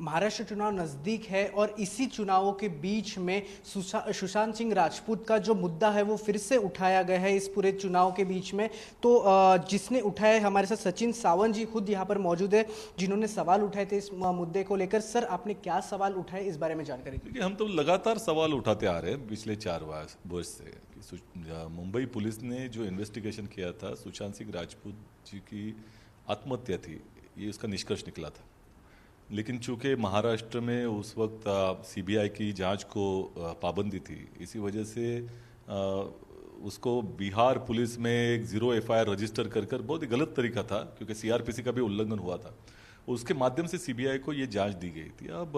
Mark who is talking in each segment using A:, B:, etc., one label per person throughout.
A: महाराष्ट्र चुनाव नज़दीक है और इसी चुनावों के बीच में सुशांत सिंह राजपूत का जो मुद्दा है वो फिर से उठाया गया है इस पूरे चुनाव के बीच में। तो जिसने उठाया है, हमारे साथ सचिन सावंत जी खुद यहाँ पर मौजूद है जिन्होंने सवाल उठाए थे इस मुद्दे को लेकर। सर, आपने क्या सवाल उठाए, इस बारे में जानकारी दीजिए।
B: देखिए, हम तो लगातार सवाल उठाते आ रहे हैं पिछले 4 वर्ष से कि मुंबई पुलिस ने जो इन्वेस्टिगेशन किया था सुशांत सिंह राजपूत जी की आत्महत्या थी, ये उसका निष्कर्ष निकला था। लेकिन चूंकि महाराष्ट्र में उस वक्त सीबीआई की जांच को पाबंदी थी, इसी वजह से उसको बिहार पुलिस में एक ज़ीरो एफआईआर रजिस्टर कर बहुत ही गलत तरीका था, क्योंकि सीआरपीसी का भी उल्लंघन हुआ था। उसके माध्यम से सीबीआई को ये जांच दी गई थी। अब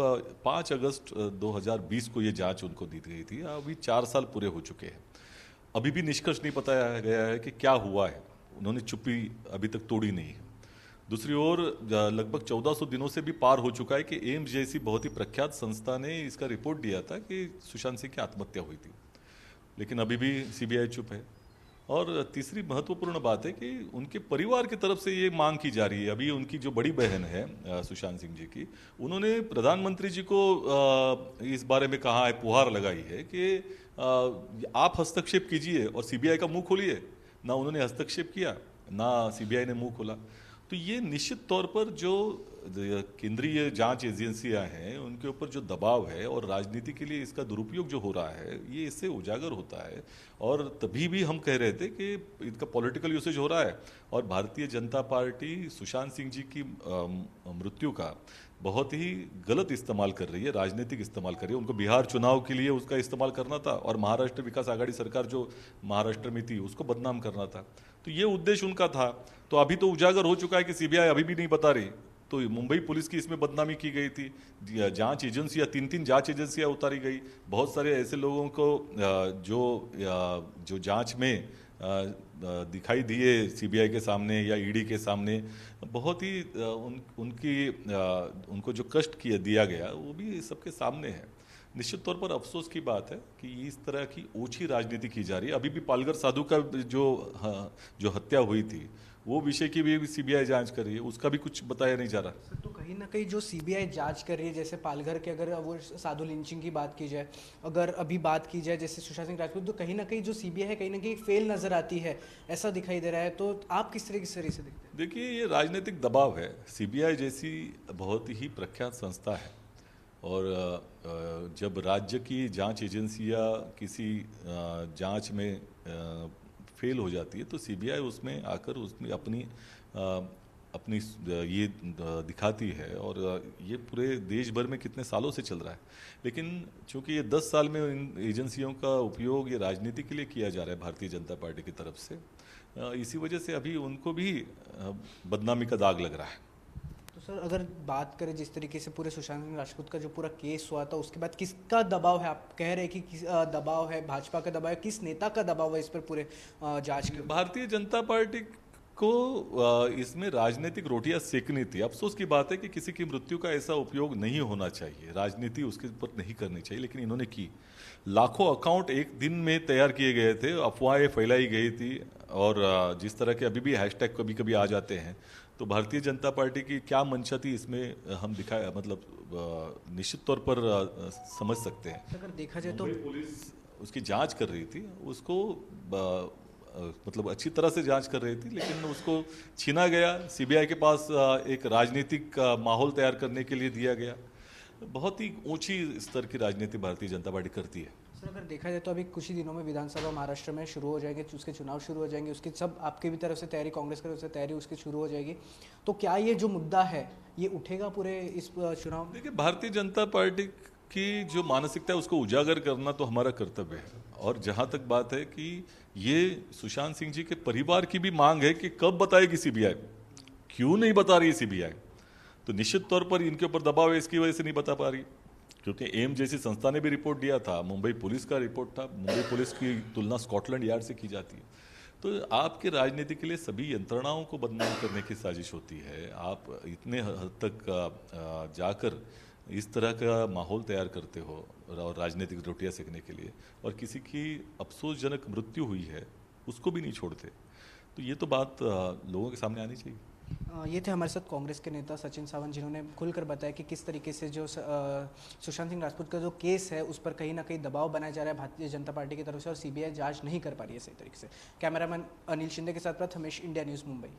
B: 5 अगस्त 2020 को ये जांच उनको दी गई थी। अभी 4 साल पूरे हो चुके हैं, अभी भी निष्कर्ष नहीं बताया गया है कि क्या हुआ है। उन्होंने चुप्पी अभी तक तोड़ी नहीं है। दूसरी ओर लगभग 1400 दिनों से भी पार हो चुका है कि एम्स जैसी बहुत ही प्रख्यात संस्था ने इसका रिपोर्ट दिया था कि सुशांत सिंह की आत्महत्या हुई थी, लेकिन अभी भी सीबीआई चुप है। और तीसरी महत्वपूर्ण बात है कि उनके परिवार की तरफ से ये मांग की जा रही है। अभी उनकी जो बड़ी बहन है सुशांत सिंह जी की, उन्होंने प्रधानमंत्री जी को इस बारे में कहा है, पुहार लगाई है कि आप हस्तक्षेप कीजिए और सीबीआई का मुंह खोलिए। ना उन्होंने हस्तक्षेप किया, ना सीबीआई ने मुंह खोला। तो ये निश्चित तौर पर जो केंद्रीय जांच एजेंसियां हैं उनके ऊपर जो दबाव है और राजनीति के लिए इसका दुरुपयोग जो हो रहा है, ये इससे उजागर होता है। और तभी भी हम कह रहे थे कि इनका पॉलिटिकल यूसेज हो रहा है और भारतीय जनता पार्टी सुशांत सिंह जी की मृत्यु का बहुत ही गलत इस्तेमाल कर रही है, राजनीतिक इस्तेमाल कर रही है। उनको बिहार चुनाव के लिए उसका इस्तेमाल करना था और महाराष्ट्र विकास आघाड़ी सरकार जो महाराष्ट्र में थी उसको बदनाम करना था। तो ये उद्देश्य उनका था। तो अभी तो उजागर हो चुका है कि सीबीआई अभी भी नहीं बता रही। तो मुंबई पुलिस की इसमें बदनामी की गई थी, जांच एजेंसियां 3 जांच एजेंसियां उतारी गई। बहुत सारे ऐसे लोगों को जो जांच में दिखाई दिए सीबीआई के सामने या ईडी के सामने, बहुत ही उनको जो कष्ट दिया गया वो भी सबके सामने है। निश्चित तौर पर अफसोस की बात है कि इस तरह की ओछी राजनीति की जा रही है। अभी भी पालघर साधु का जो हत्या हुई थी, वो विषय की भी सीबीआई जांच कर रही है, उसका भी कुछ बताया नहीं जा रहा।
A: तो कहीं ना कहीं जो सीबीआई जांच कर रही है, जैसे पालघर के अगर वो साधु लिंचिंग की बात की जाए, अगर अभी बात की जाए जैसे सुशांत सिंह राजपूत, तो कहीं ना कहीं जो सीबीआई है कहीं ना कहीं फेल नजर आती है, ऐसा दिखाई दे रहा है। तो आप किस तरह से देखते हैं?
B: देखिए, ये राजनीतिक दबाव है। सीबीआई जैसी बहुत ही प्रख्यात संस्था है और जब राज्य की जांच एजेंसियां किसी जांच में फेल हो जाती है तो सीबीआई उसमें आकर उसमें अपनी ये दिखाती है। और ये पूरे देश भर में कितने सालों से चल रहा है। लेकिन चूंकि ये 10 साल में इन एजेंसियों का उपयोग ये राजनीति के लिए किया जा रहा है भारतीय जनता पार्टी की तरफ से, इसी वजह से अभी उनको भी बदनामी का दाग लग रहा है।
A: तो सर, अगर बात करें जिस तरीके से पूरे सुशांत सिंह राजपूत का जो पूरा केस हुआ था, उसके बाद किसका दबाव है? आप कह रहे हैं कि किस दबाव है, भाजपा का दबाव है, किस नेता का दबाव है इस पर पूरे जांच के?
B: भारतीय जनता पार्टी को इसमें राजनीतिक रोटियां सेकनी थी। अफसोस की बात है कि किसी की मृत्यु का ऐसा उपयोग नहीं होना चाहिए, राजनीति उसके ऊपर नहीं करनी चाहिए, लेकिन इन्होंने की। लाखों अकाउंट एक दिन में तैयार किए गए थे, अफवाहें फैलाई गई थी और जिस तरह के अभी भी हैशटैग कभी कभी आ जाते हैं, तो भारतीय जनता पार्टी की क्या मंशा थी इसमें हम दिखाया, मतलब निश्चित तौर पर समझ सकते हैं।
A: अगर देखा जाए तो
B: पुलिस उसकी जांच कर रही थी, उसको मतलब अच्छी तरह से जांच कर रही थी, लेकिन उसको छीना गया। सीबीआई के पास एक राजनीतिक माहौल तैयार करने के लिए दिया गया। बहुत ही ऊंची स्तर की राजनीति भारतीय जनता पार्टी करती है।
A: सर, अगर देखा जाए तो अभी कुछ ही दिनों में विधानसभा महाराष्ट्र में शुरू हो जाएंगे, उसके चुनाव शुरू हो जाएंगे, उसकी सब आपकी भी तरफ से तैयारी, कांग्रेस की तरफ से तैयारी उसकी शुरू हो जाएगी। तो क्या ये जो मुद्दा है ये उठेगा पूरे इस चुनाव में?
B: देखिए, भारतीय जनता पार्टी की जो मानसिकता है उसको उजागर करना तो हमारा कर्तव्य है। और जहां तक बात है कि ये सुशांत सिंह जी के परिवार की भी मांग है कि कब बताएगी सीबीआई, क्यों नहीं बता रही सीबीआई, तो निश्चित तौर पर इनके ऊपर दबाव है, इसकी वजह से नहीं बता पा रही। क्योंकि एम्स जैसी संस्था ने भी रिपोर्ट दिया था, मुंबई पुलिस का रिपोर्ट था, मुंबई पुलिस की तुलना स्कॉटलैंड यार्ड से की जाती है। तो आपके राजनीति के लिए सभी यंत्रणाओं को बदनाम करने की साजिश होती है। आप इतने हद तक जाकर इस तरह का माहौल तैयार करते हो और राजनीतिक रोटियां सेकने के लिए, और किसी की अफसोसजनक मृत्यु हुई है उसको भी नहीं छोड़ते। तो ये तो बात लोगों के सामने आनी चाहिए।
A: ये थे हमारे साथ कांग्रेस के नेता सचिन सावंत, जिन्होंने खुलकर बताया कि किस तरीके से जो सुशांत सिंह राजपूत का जो केस है उस पर कहीं ना कहीं दबाव बनाया जा रहा है भारतीय जनता पार्टी की तरफ से, और सीबीआई जांच नहीं कर पा रही है सही तरीके से। कैमरामैन अनिल शिंदे के साथ प्रथमेश, इंडिया न्यूज़, मुंबई।